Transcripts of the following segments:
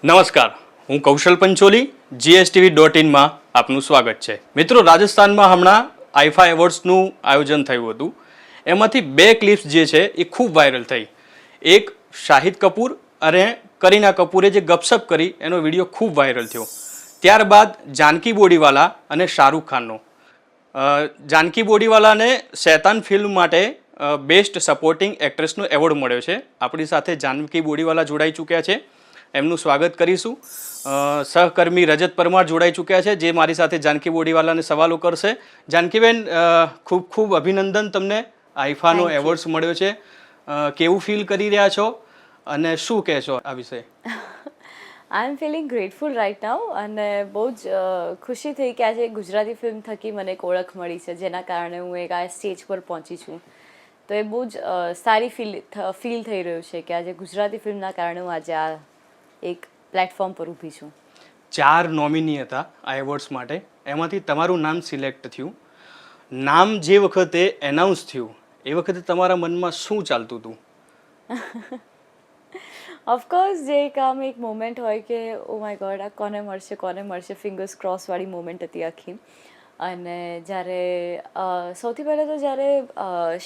નમસ્કાર, હું કૌશલ પંચોલી, GSTV.in માં આપનું સ્વાગત છે. મિત્રો, રાજસ્થાનમાં હમણાં આઈફા એવોર્ડ્સનું આયોજન થયું હતું. એમાંથી બે ક્લિપ્સ જે છે એ ખૂબ વાયરલ થઈ. એક શાહિદ કપૂર અને કરીના કપૂરે જે ગપસપ કરી એનો વિડીયો ખૂબ વાયરલ થયો. ત્યારબાદ જાનકી બોડીવાલા અને શાહરૂખ ખાનનો. જાનકી બોડીવાલાને શૈતાન ફિલ્મ માટે બેસ્ટ સપોર્ટિંગ એક્ટ્રેસનો એવોર્ડ મળ્યો છે. આપણી સાથે જાનકી બોડીવાલા જોડાઈ ચૂક્યા છે. એમનું સ્વાગત કરીશું. સહકર્મી રજત પરમાર જોડાઈ ચૂક્યા છે, જે મારી સાથે જાનકી બોડીવાલાને સવાલો કરશે. જાનકીબેન, ખૂબ ખૂબ અભિનંદન તમને. આઈફાનો એવોર્ડ્સ મળ્યો છે. કેવું ફીલ કરી રહ્યા છો અને શું કહેશો આ વિશે? આઈ એમ ફિલિંગ ગ્રેટફુલ રાઇટ નાઉ અને બહુ જ ખુશી થઈ કે આજે ગુજરાતી ફિલ્મ થકી મને એક ઓળખ મળી છે, જેના કારણે હું એક આ સ્ટેજ પર પહોંચી છું. તો એ બહુ જ સારી ફીલ થઈ રહ્યું છે કે આજે ગુજરાતી ફિલ્મના કારણે હું આજે આ એક પ્લેટફોર્મ પર ઊભી છું. 4 નોમિની હતા આ એવોર્ડ્સ માટે, એમાંથી તમારું નામ સિલેક્ટ થયું. નામ જે વખતે એનાઉન્સ થયું એ વખતે તમારા મનમાં શું ચાલતું હતું? ઓફકોર્સ જે કામ એક મોમેન્ટ હોય કે ઓ માય ગોડ, આ કોને મળશે, ફિંગર્સ ક્રોસવાળી મોમેન્ટ હતી આખી. અને જ્યારે સૌથી પહેલાં તો જ્યારે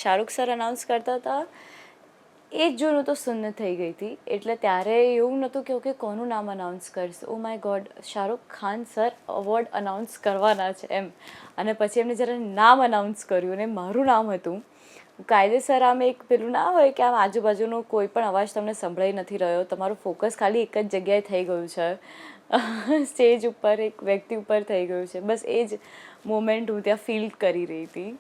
શાહરૂખ સર અનાઉન્સ કરતા હતા એ જ જોઈને તો સુન્ન થઈ ગઈ હતી. એટલે ત્યારે એવું નહોતું કે ઓકે કોનું નામ અનાઉન્સ કરશે, ઓ my God Shahrukh Khan sir award announce કરવાના છે એમ. અને પછી એમને જ્યારે નામ અનાઉન્સ કર્યું અને મારું નામ હતું, કાયદેસર આમ એક પેલું ના હોય કે આમ આજુબાજુનો કોઈ પણ અવાજ તમને સંભળાઈ નથી રહ્યો, તમારું ફોકસ ખાલી એક જ જગ્યાએ થઈ ગયું છે, સ્ટેજ ઉપર એક વ્યક્તિ ઉપર થઈ ગયું છે. બસ એ જ મોમેન્ટ હું ત્યાં ફીલ કરી રહી હતી.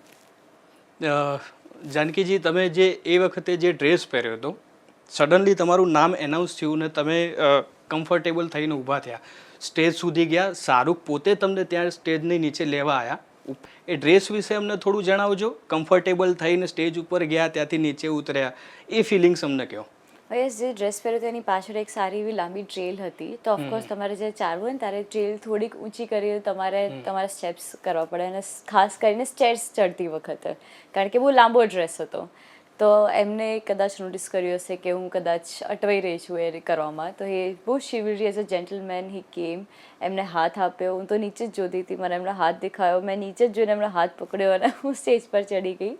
જાનકીજી, તમે જે એ વખતે જે ડ્રેસ પહેર્યો હતો, સડનલી તમારું નામ એનાઉન્સ થયું ને તમે કમ્ફર્ટેબલ થઈને ઊભા થયા, સ્ટેજ સુધી ગયા, શાહરૂખ પોતે તમને ત્યાં સ્ટેજની નીચે લેવા આવ્યા. એ ડ્રેસ વિશે અમને થોડું જણાવજો. કમ્ફર્ટેબલ થઈને સ્ટેજ ઉપર ગયા, ત્યાંથી નીચે ઉતર્યા, એ ફિલિંગ્સ અમને કહો. યસ, જે ડ્રેસ પહેર્યો હતો એની પાછળ એક સારી એવી લાંબી ટ્રેલ હતી. તો ઓફકોર્સ તમારે જે ચાલવું હોય ને ત્યારે ટ્રેલ થોડીક ઊંચી કરી તમારે સ્ટેપ્સ કરવા પડે, અને ખાસ કરીને સ્ટેર્સ ચડતી વખતે, કારણ કે બહુ લાંબો ડ્રેસ હતો. તો એમને કદાચ નોટિસ કર્યું હશે કે હું કદાચ અટવાઈ રહી છું એ કરવામાં. તો એ બહુ શિવરી એઝ અ જેન્ટલમેન હી કેમ, એમને હાથ આપ્યો. હું તો નીચે જ જોતી હતી, મને એમનો હાથ દેખાયો, મેં નીચે જ જોઈને એમનો હાથ પકડ્યો અને હું સ્ટેજ પર ચડી ગઈ.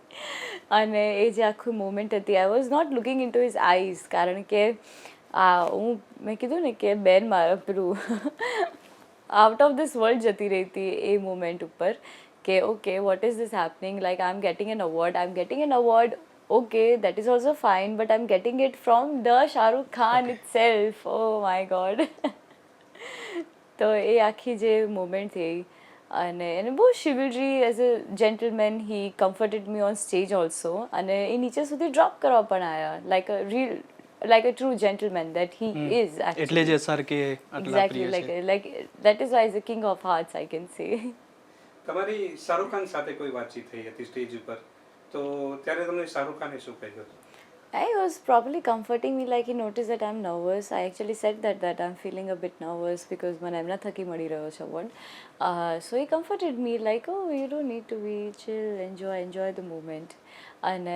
અને એ જે આખું મોમેન્ટ હતી, I was not looking into his eyes, કારણ કે મેં કીધું ને કે બેન મારા પેલું આઉટ ઓફ ધીસ વર્લ્ડ જતી રહી હતી એ મોમેન્ટ ઉપર કે okay what is this happening, like I am getting an award. Okay, that is also fine, but I'm getting it from the Shahrukh Khan itself. Oh my God. તો એ આખી જે moment થઈ, અને એને બહુ chivalry as a gentleman he comforted me on stage also. અને એ નીચે સુધી ડ્રોપ કરવા પણ આવ્યા, like a true gentleman that he is actually. એટલે જે સર કે આટલા પ્રિય છે. like that is why he's the king of hearts, I can say. તમારી શાહરૂખ ખાન સાથે કોઈ વાતચીત થઈ હતી સ્ટેજ ઉપર, તો ત્યારે તમને શાહરૂખ ખાને શું કહ્યું હતું? I was probably comforting me, like he noticed that I'm nervous. I actually said that I'm feeling a bit nervous because મને એમના થકી મળી રહ્યો છે award. So he comforted me like, oh, you don't need to be, chill, enjoy the moment. And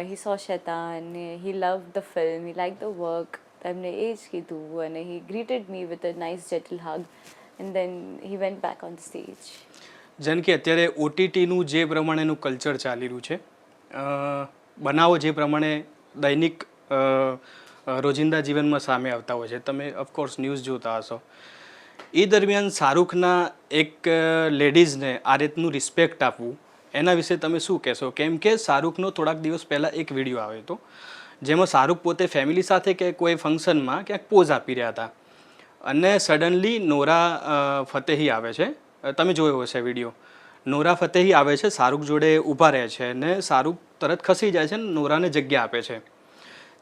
he saw Shaitan, he loved the film, he liked the work. એમને એ જ કીધું, અને he greeted me with a nice gentle hug, and then he went back on the stage. જેમ કે અત્યારે OTTનું જે પ્રમાણેનું culture ચાલી રહ્યું છે, બનાવો જે પ્રમાણે દૈનિક રોજિંદા જીવનમાં સામે આવતા હોય છે, તમે ઓફકોર્સ ન્યૂઝ જોતા હશો. એ દરમિયાન શાહરૂખના એક લેડીઝને આ રીતનું રિસ્પેક્ટ આપવું, એના વિશે તમે શું કહેશો? કેમ કે શાહરૂખનો થોડાક દિવસ પહેલાં એક વિડીયો આવ્યો હતો જેમાં શાહરૂખ પોતે ફેમિલી સાથે કે કોઈ ફંક્શનમાં ક્યાંક પોઝ આપી રહ્યા હતા, અને સડનલી નોરા ફતેહી આવે છે. તમે જોયો હશે વિડીયો. નોરા ફતેહી આવે છે, શાહરૂખ જોડે ઊભા રહે છે, અને શાહરૂખ તરત ખસી જાય છે ને નોરાને જગ્યા આપે છે.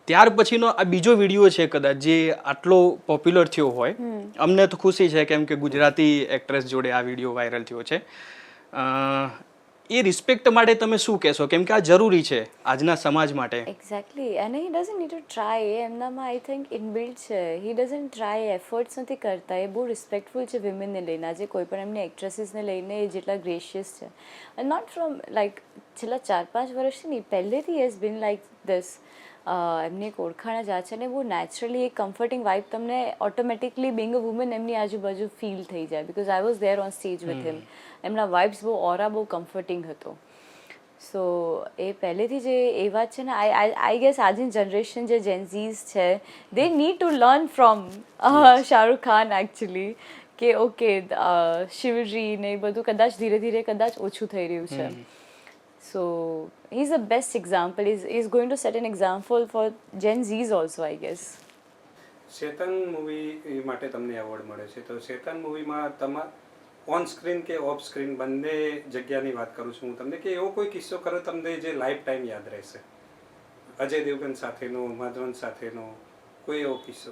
ત્યાર પછીનો આ બીજો વિડીયો છે કદાચ જે આટલો પોપ્યુલર થયો હોય. અમને તો ખુશી છે કેમ કે ગુજરાતી એક્ટ્રેસ જોડે આ વિડીયો વાયરલ થયો છે. એ રિસ્પેક્ટ માટે તમે શું કહેશો? કેમ કે આ જરૂરી છે આજના સમાજ માટે. એક્ઝેક્ટલી, અને હી ડઝન્ટ નીડ ટુ ટ્રાય. એમનામાં આઈ થિંક ઇનબિલ્ટ છે. હી ડઝન્ટ ટ્રાય, એફર્ટ્સ નથી કરતા. એ બહુ રિસ્પેક્ટફુલ છે વિમેનને લઈને. આજે કોઈ પણ એમની એક્ટ્રેસીસને લઈને એ જેટલા ગ્રેશિયસ છે, નોટ ફ્રોમ લાઈક છેલ્લા 4-5 વર્ષથી નહીં, પહેલેથી હેઝ બીન લાઈક ધીસ. એમની એક ઓળખાણ જ આ છે ને બહુ નેચરલી એક કમ્ફર્ટિંગ વાઇબ તમને ઓટોમેટિકલી બિંગ અ વુમન એમની આજુબાજુ ફીલ થઈ જાય because I was there on stage with him એમના વાઇબ્સ બહુ ઓરા બહુ કમ્ફર્ટિંગ હતો સો એ પહેલેથી જે એ વાત છે ને આઈ ગેસ આજની જનરેશન જે જેન્ઝીઝ છે they need to learn from Shahrukh Khan actually કે ઓકે શિવજી ને એ બધું કદાચ ધીરે ધીરે કદાચ ઓછું થઈ રહ્યું છે so he is the best example is going to set an example for gen Zs also I guess. Shaitaan movie માટે તમને એવોર્ડ મળે છે તો શેતન મૂવીમાં ઓન સ્ક્રીન કે ઓફ સ્ક્રીન બંને જગ્યાની વાત કરું છું હું તમને કે એવો કોઈ કિસ્સો કરો તમને જે લાઈફ ટાઈમ યાદ રહેશે અજય દેવગન સાથેનો માધવન સાથેનો કોઈ એવો કિસ્સો?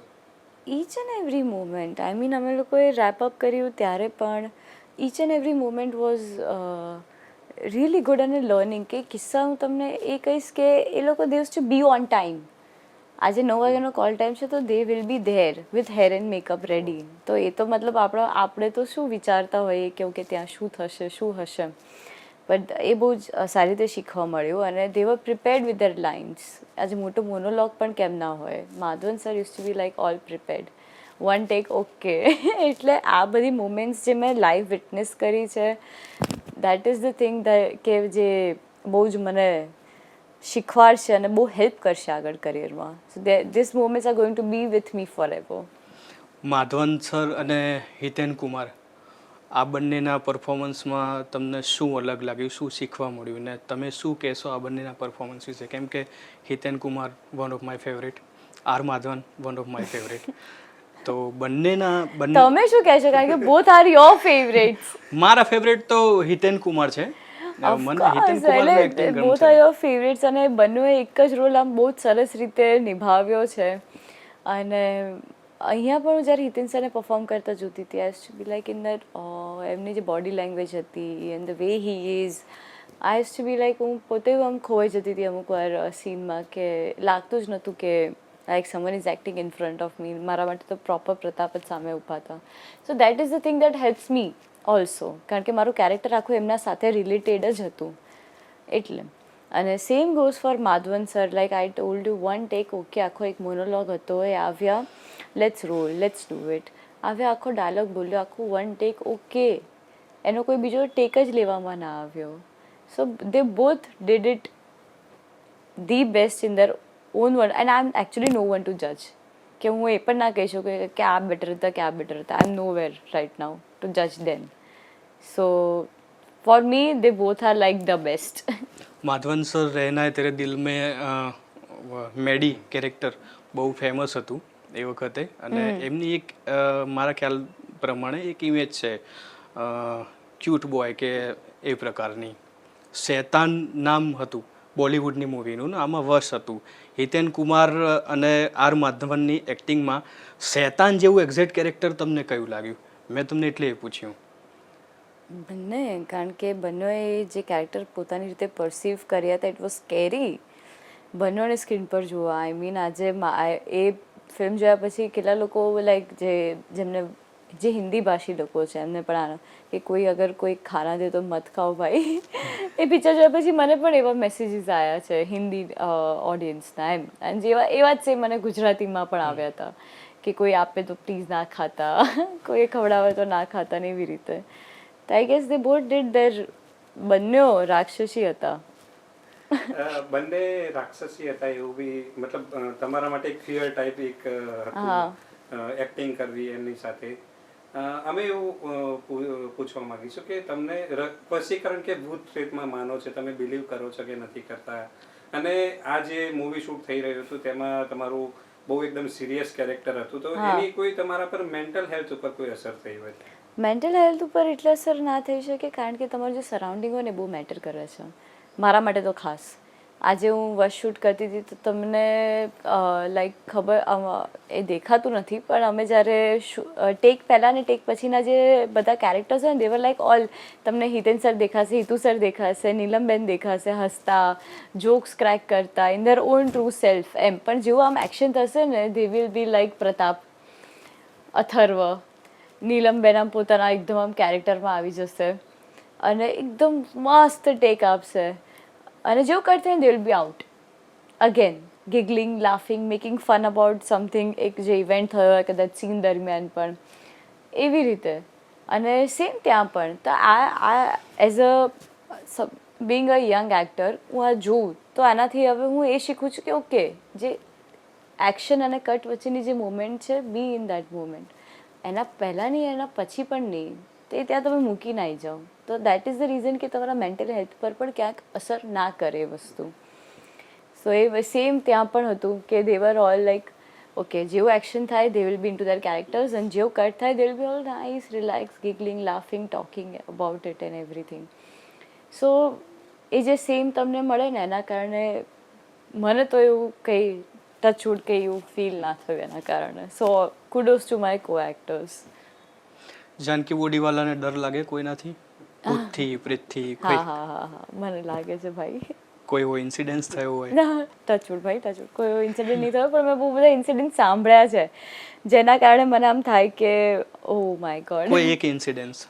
Each and every moment I mean અમે લોકોએ રેપ અપ કર્યું ત્યારે પણ each and every moment was really good અને લર્નિંગ કે કિસ્સા હું તમને એ કહીશ કે એ લોકો they've to be on time. આજે 9 વાગ્યાનો કોલ ટાઈમ છે તો they will be there with hair and makeup ready તો એ તો મતલબ આપણે તો શું વિચારતા હોઈએ કે ઓકે ત્યાં શું થશે શું હશે બટ એ બહુ જ સારી રીતે શીખવા મળ્યું અને they were prepared with their lines. આજે મોટો મોનોલોગ પણ કેમ ના હોય Madhavan sir used to be like all prepared one take okay એટલે આ બધી મુમેન્ટ્સ જે મેં લાઈવ વિટનેસ કરી છે દેટ ઇઝ ધ થિંગ કે જે બહુ જ મને શીખવાડશે અને બહુ હેલ્પ કરશે આગળ કરિયરમાં so this moments are going to be with me forever. Madhavan sir અને હિતેન કુમાર આ બંનેના પરફોર્મન્સમાં તમને શું અલગ લાગ્યું શું શીખવા મળ્યું ને તમે શું કહેશો આ બંનેના પરફોર્મન્સ વિશે કેમ કે Hiten Kumar one of my favourite R Madhavan one of my favourite તો બંને તમે શું કહેશો કારણ કે બોથ આર યોર ફેવરેટ્સ. મારા ફેવરેટ તો હિતેન કુમાર છે. મને હિતેન કુમારનું એક્ટિંગ ગમે બોથ આર યોર ફેવરેટ્સ અને બંનેએ એક જ રોલ આમ બહુ જ સરસ રીતે નિભાવ્યો છે અને અહીંયા પણ હું જ્યારે હિતેન સરને પરફોર્મ કરતા જોતી હતી I to be like in that એમની જે બોડી લેંગ્વેજ હતી and the way he is I to be like હું પોતે આમ ખોવાઈ જતી હતી અમુક વાર સીનમાં કે લાગતું જ નહોતું કે like someone is acting in front of me મારા માટે તો પ્રોપર પ્રતાપ જ સામે ઊભા હતા so that is the thing that helps me also કારણ કે મારું કેરેક્ટર આખું એમના સાથે રિલેટેડ જ હતું એટલે અને same goes for Madhavan sir like I told you one take okay આખો એક મોનોલોગ હતો એ આવ્યા let's roll let's do it આવ્યા આખો ડાયલોગ બોલ્યો આખું વન ટેક ઓકે એનો કોઈ બીજો ટેક જ લેવામાં ના આવ્યો so they both did it the best in their own one and I am actually no one to જજ કે હું એ પણ ના કહી શકું કે આ બેટર હતા કે આ બેટર હતા આઈ એમ નો વેર રાઇટ નાઉ ટુ જજ them so for me they both are like the best. Madhavan sir Rehna Hai Tere દિલ મેં મેડી કેરેક્ટર બહુ ફેમસ હતું એ વખતે અને એમની એક મારા ખ્યાલ પ્રમાણે એક ઇમેજ છે ક્યુટ બોય કે એ પ્રકારની શેતાન નામ હતું બોલિવૂડની મૂવીનું ને આમાં વશ હતું હિતેન કુમાર અને આર માધવનની એક્ટિંગમાં શેતાન જેવું એક્ઝેક્ટ કેરેક્ટર તમને કયું લાગ્યું મેં તમને એટલે એ પૂછ્યું. બંને કારણ કે બંનેએ જે કેરેક્ટર પોતાની રીતે પરસીવ કર્યા હતા ઇટ વોઝ સ્કેરી બંનેને સ્ક્રીન પર જોવા આઈ મીન આજે એ ફિલ્મ જોયા પછી કેટલા લોકો લાઈક જેમને જે હિન્દી ભાષી લોકો છે એમને પણ આનંદ કે કોઈ અગર કોઈ ખાના દે તો મત ખાઓ ભાઈ એ પિક્ચર જોયા પછી મને પણ એવા મેસેજીસ આવ્યા છે હિન્દી ઓડિયન્સના એમ અને એવા જ છે મને ગુજરાતીમાં પણ આવ્યા હતા કે કોઈ આપે તો પ્લીઝ ના ખાતા કોઈ ખવડાવે તો ના ખાતા ને એવી રીતે I guess they both did their બંનેઓ રાક્ષસી હતા. બંને રાક્ષસી હતા એવું બી મતલબ તમારા માટે એક ફિયર ટાઈપ એક હતું એક્ટિંગ કરવી એમની સાથે અમે એવું પૂછવા માંગીશું કે તમને વશીકરણ કે ભૂત પ્રેતમાં માનો છો તમે બિલીવ કરો છો કે નથી કરતા અને આ જે મૂવી શૂટ થઈ રહ્યું હતું તેમાં તમારું બહુ એકદમ સિરિયસ કેરેક્ટર હતું તો એની કોઈ તમારા પર મેન્ટલ હેલ્થ ઉપર કોઈ અસર થઈ હોય? મેન્ટલ હેલ્થ ઉપર એટલે અસર ના થઈ શકે કારણ કે તમારું જે સરાઉન્ડિંગ હોય ને બહુ મેટર કરે છે મારા માટે તો ખાસ. આજે હું વશ શૂટ કરતી હતી તો તમને લાઈક ખબર એ દેખાતું નથી પણ અમે જ્યારે ટેક પહેલાં ને ટેક પછીના જે બધા કેરેક્ટર્સ હોય ને દેવર લાઈક ઓલ તમને હિતેન સર દેખાશે હિતુ સર દેખાશે નીલમબેન દેખાશે હસતા જોક્સ ક્રેક કરતા in their own true self એમ પણ જેવું આમ એક્શન થશે ને they will be like Pratap Atharva Neelamben આમ પોતાના એકદમ આમ કેરેક્ટરમાં આવી જશે અને એકદમ મસ્ત ટેક આપશે અને જેવું કરશે ને they will be out again giggling laughing making fun about something, એક જે ઇવેન્ટ થયો હોય કદાચ સીન દરમિયાન પણ એવી રીતે. અને સેમ ત્યાં પણ તો આ as a being a young actor હું આ જોઉં તો આનાથી હવે હું એ શીખું છું કે ઓકે, જે એક્શન અને કટ વચ્ચેની જે મોમેન્ટ છે, બી ઇન દેટ મોમેન્ટ. એના પહેલાં નહીં, એના પછી પણ નહીં, તે ત્યાં તમે મૂકીને આવી જાઓ. તો દેટ ઇઝ ધ રીઝન કે તમારા મેન્ટલ હેલ્થ પર પણ ક્યાંક અસર ના કરે એ વસ્તુ. સો એ સેમ ત્યાં પણ હતું કે they were all like okay, જેવું એક્શન થાય they will be into their characters, અને જેવું કટ થાય they will be all nice, relax, giggling, laughing, talking about it and everything. So એ જે સેમ તમને મળે ને એના કારણે મને તો એવું કંઈ ટચવુડ કંઈ એવું ફીલ ના થયું એના કારણે. સો કુડોઝ ટુ માય કો એક્ટર્સ. જાનકી બોડીવાલાને ડર લાગે કોઈનાથી? ભૂતથી, પ્રેતથી, હા હા હા હા, મને લાગે છે ભાઈ. કોઈ એવો ઇન્સિડન્સ થયો હોય? ના, ટચવુડ ભાઈ, ટચવુડ કોઈ એવો ઇન્સિડન્ટ નહીં થયો, પણ મેં બહુ બધા ઇન્સિડન્ટ સાંભળ્યા છે જેના કારણે મને આમ થાય કે ઓ માય ગોડ. કોઈ એક ઇન્સિડન્સ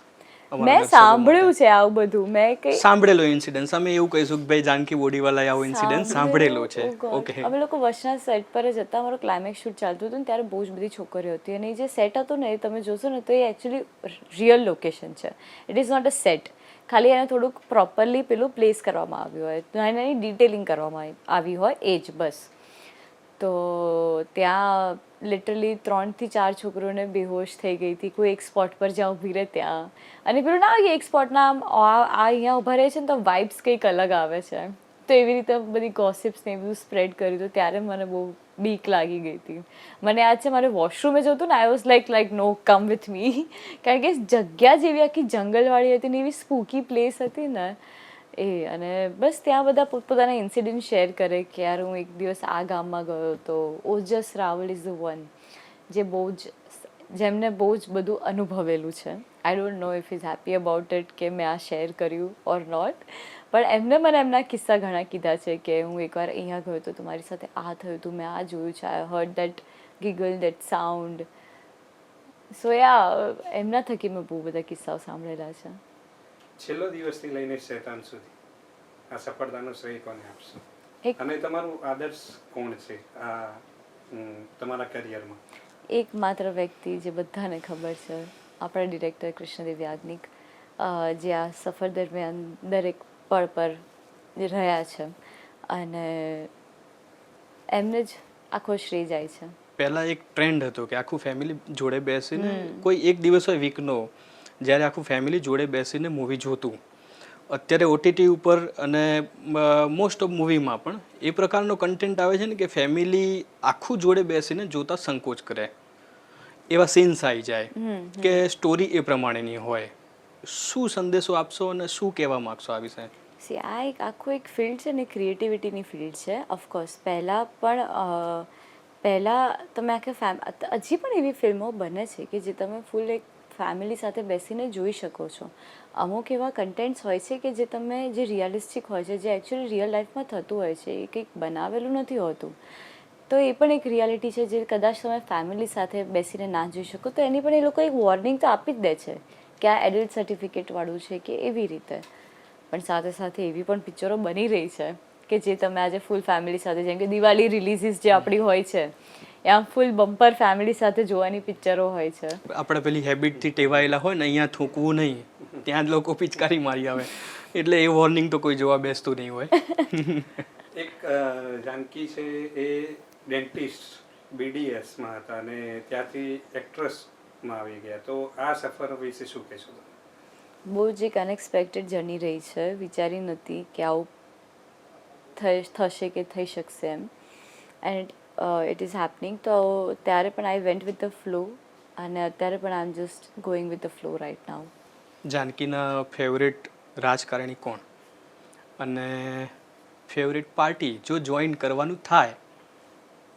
મેં સાંભળ્યું છે આવું બધું, મેં કંઈ સાંભળેલો ઇન્સિડન્સ. અમે એવું કહીશું કે ભાઈ જાનકી બોડીવાલાએ આવો ઇન્સિડન્સ સાંભળેલો છે. Oh God. ઓકે. અમે લોકો વર્ષના સેટ પર જ હતા, અમારો ક્લાઇમેક્સ શૂટ ચાલતું હતું ને ત્યારે બહુ જ બધી છોકરીઓ હતી, અને એ જે સેટ હતું ને એ તમે જોશો ને તો એ એકચ્યુઅલી રિયલ લોકેશન છે. It is not a set. ખાલી એને થોડુંક પ્રોપરલી પેલું પ્લેસ કરવામાં આવ્યું હોય, નાની નાની ડિટેલિંગ કરવામાં આવી હોય એ જ બસ. તો ત્યાં લિટરલી 3 થી 4 છોકરીઓને બેહોશ થઈ ગઈ હતી, કોઈ એક સ્પોટ પર જ્યાં ઊભી રહે ત્યાં, અને પેલું ના એક સ્પોટના આમ આ અહીંયા ઊભા રહે છે ને તો વાઇબ્સ કંઈક અલગ આવે છે. તો એવી રીતે બધી ગોસિપ્સ ને એ બધું સ્પ્રેડ કર્યું હતું, ત્યારે મને બહુ બીક લાગી ગઈ હતી. મને યાદ છે મારે વોશરૂમે જતું ને I was like no come with me, કારણ કે જગ્યા જેવી આખી જંગલવાળી હતી ને એવી સ્પૂકી પ્લેસ હતી ને એ. અને બસ ત્યાં બધા પોતપોતાના ઇન્સિડન્ટ શેર કરે કે યાર હું એક દિવસ આ ગામમાં ગયો હતો. ઓજસ રાવલ ઇઝ ધ વન જે બહુ જ જેમને બહુ જ બધું અનુભવેલું છે. I don't know if is happy about it કે મેં આ શેર કર્યું ઓર નોટ, પણ એમને મને એમના કિસ્સા ઘણા કીધા છે કે હું એકવાર અહીંયા ગયો હતો તો મારી સાથે આ થયું હતું, મેં આ જોયું છે, I heard that giggle, that sound. So yeah એમના થકી મેં બહુ બધા કિસ્સાઓ સાંભળેલા છે. છેલ્લો દિવસથી લઈને શેતાન સુધી આ સફળતાનો શ્રેય કોને આપશો? એક અને તમારું આદર્શ કોણ છે આ તમારા કરિયરમાં? એકમાત્ર વ્યક્તિ જે બધાને ખબર છે, આપણા ડિરેક્ટર કૃષ્ણદેવ યાજ્ઞિક, જે આ સફર દરમિયાન દરેક પળ પર રહ્યા છે, અને એમને જ આખો શ્રેય જાય છે. પહેલા એક ટ્રેન્ડ હતો કે આખું ફેમિલી જોડે બેસીને કોઈ એક દિવસ હોય વીકનો જ્યારે આખું ફેમિલી જોડે બેસીને મૂવી જોતું. અત્યારે ઓટીટી ઉપર અને મોસ્ટ ઓફ મૂવીમાં પણ એ પ્રકારનો કન્ટેન્ટ આવે છે ને કે ફેમિલી આખું જોડે બેસીને જોતા સંકોચ કરે, એવા સીન્સ આવી જાય કે સ્ટોરી એ પ્રમાણેની હોય. શું સંદેશો આપશો અને શું કહેવા માગશો આ વિશે? સી આ એક આખું એક ફિલ્ડ છે ને, ક્રિએટિવિટીની ફિલ્ડ છે. ઓફકોર્સ પહેલાં તમે આખે હજી પણ એવી ફિલ્મો બને છે કે જે તમે ફૂલ એક ફેમિલી સાથે બેસીને જોઈ શકો છો. અમુક એવા કન્ટેન્ટ્સ હોય છે કે જે તમે જે રિયલિસ્ટિક હોય છે, જે એકચ્યુઅલી રિયલ લાઈફમાં થતું હોય છે, એ કંઈક બનાવેલું નથી હોતું. તો એ પણ એક રિયાલિટી છે જે કદાચ તમે ફેમિલી સાથે બેસીને ના જોઈ શકો, તો એની પણ એ લોકો એક વોર્નિંગ તો આપી જ દે છે કે આ એડલ્ટ સર્ટિફિકેટવાળું છે કે એવી રીતે. પણ સાથે સાથે એવી પણ પિક્ચરો બની રહી છે કે જે તમે આજે ફૂલ ફેમિલી સાથે, જેમ કે દિવાળી રિલીઝીસ જે આપણી હોય છે, એમ ફૂલ બમ્પર ફેમિલી સાથે જોવાની પિક્ચરો હોય છે. આપણે પેલી હેબિટથી ટેવાયેલા હોય ને અહીંયા થૂકવું નહીં, ત્યાં જ લોકો પિચકારી મારી આવે, એટલે એ વોર્નિંગ તો કોઈ જોવા બેસતું નહીં હોય. એક જાનકી છે એ ડેન્ટિસ્ટ BDSમાં હતા અને ત્યાંથી એક્ટ્રેસમાં આવી ગયા, તો આ સફર વિશે શું કહેશો? બહુ જ એક અનએક્સપેક્ટેડ જર્ની રહી છે. વિચારી નહોતી કે આવું થશે કે થઈ શકશે એમ, એન્ડ ઇટ ઇઝ હેપનિંગ. તો ત્યારે પણ I went with the flow, અને અત્યારે પણ I am just going with the flow right now. જાનકીના ફેવરેટ રાજકારણી કોણ અને ફેવરેટ પાર્ટી જો જોઈન કરવાનું થાય,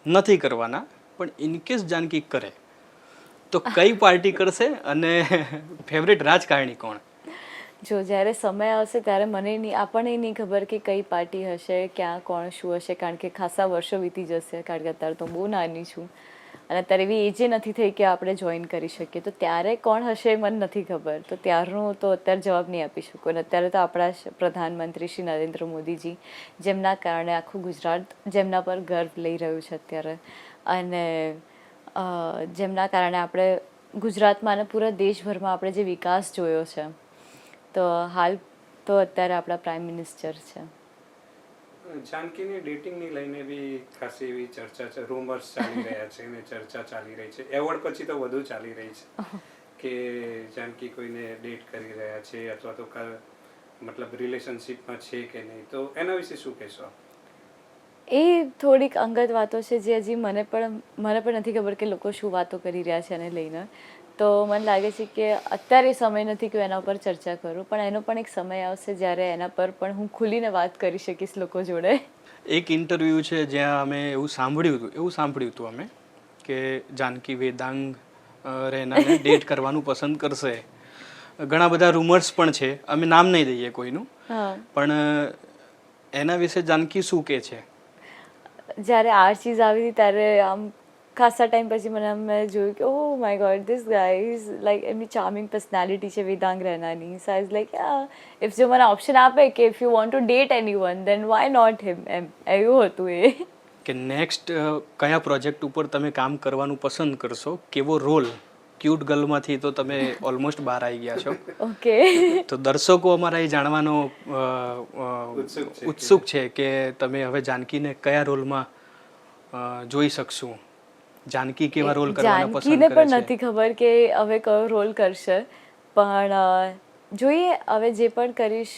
નથી કરવાના પણ ઇનકેસ જાનકી કરે તો કઈ પાર્ટી કરશે અને ફેવરેટ રાજકારણી કોણ? જો જ્યારે સમય આવશે ત્યારે આપણને નહીં ખબર કે કઈ પાર્ટી હશે, ક્યાં કોણ શું હશે, કારણ કે ખાસા વર્ષો વીતી જશે, કારણ કે અત્યારે તો બહુ નાની છું અને અત્યારે એવી એજે નથી થઈ કે આપણે જોઈન કરી શકીએ. તો ત્યારે કોણ હશે મને નથી ખબર, તો ત્યારનું તો અત્યારે જવાબ નહીં આપી શકું. અને અત્યારે તો આપણા પ્રધાનમંત્રી શ્રી નરેન્દ્ર મોદીજી, જેમના કારણે આખું ગુજરાત જેમના પર ગર્વ લઈ રહ્યું છે અત્યારે, અને જેમના કારણે આપણે ગુજરાતમાં અને પૂરા દેશભરમાં આપણે જે વિકાસ જોયો છે, તો હાલ તો અત્યારે આપણા પ્રાઇમ મિનિસ્ટર છે. જાનકીની ડેટિંગની લઈને બી ખાસી એવી ચર્ચા છે, રૂમર્સ ચાલી રહ્યા છે અને ચર્ચા ચાલી રહી છે. એવોર્ડ પછી તો વધુ ચાલી રહી છે કે જાનકી કોઈને ડેટ કરી રહ્યા છે અથવા તો મતલબ રિલેશનશિપમાં છે કે નહીં. તો એના વિશે શું કહેશો? એ થોડીક અંગત વાતો છે જે હજી મને પણ નથી ખબર કે લોકો શું વાતો કરી રહ્યા છે એને લઈને. તો મને લાગે છે કે અત્યારે સમય નથી કે હું એના ઉપર ચર્ચા કરું, પણ એનો પણ એક સમય આવશે જ્યારે એના પર પણ હું ખુલીને વાત કરી શકીશ લોકો જોડે. એક ઇન્ટરવ્યૂ છે જ્યાં અમે એવું સાંભળ્યું હતું અમે કે જાનકી વેદાંગ રૈનાને ડેટ કરવાનું પસંદ કરશે. ઘણા બધા રૂમર્સ પણ છે, અમે નામ નહીં દઈએ કોઈનું, પણ એના વિશે જાનકી શું કહે છે? જ્યારે આ ચીજ આવી હતી ત્યારે આમ ખાસા ટાઈમ પછી મેં જોયું કે oh my god, this guy is like, એમની ચાર્મિંગ પર્સનાલિટી છે વેદાંગ રૈનાની. So I was like if જો મને ઓપ્શન આપે કે if you want to date anyone then why not him, એમ એવું હતું એ. કે નેક્સ્ટ કયા પ્રોજેક્ટ ઉપર તમે કામ કરવાનું પસંદ કરશો? કેવો રોલ? ક્યુટ ગર્લમાંથી તો તમે ઓલમોસ્ટ બહાર આવી ગયા છો. ઓકે. તો દર્શકો અમારા એ જાણવાનો ઉત્સુક છે કે તમે હવે જાનકીને કયા રોલમાં જોઈ શકશું? જાનકી કેવા રોલ કરવાનો પસંદ કરે છે? જાનકીને પણ નથી ખબર કે હવે કયો રોલ કરશે, પણ જોઈએ હવે જે પણ કરીશ.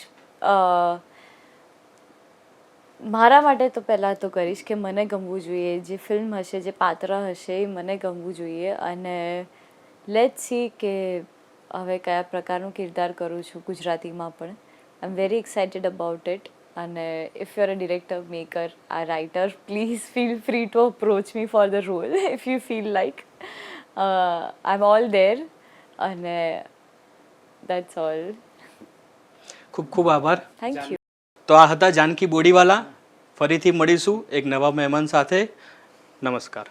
મારા માટે તો પહેલાં તો કરીશ કે મને ગમવું જોઈએ, જે ફિલ્મ હશે, જે પાત્ર હશે એ મને ગમવું જોઈએ. અને લેટ્સ સી કે હવે કયા પ્રકારનું કિરદાર કરું છું ગુજરાતીમાં પણ. I am very excited about it. અને if you are a director, maker, a writer, please feel free to approach me for the role if you feel like. I am all there. અને that's all. ખૂબ ખૂબ આભાર. Thank you. તો આ હતા જાનકી બોડીવાલા. ફરીથી મળીશું એક નવા મહેમાન સાથે. નમસ્કાર.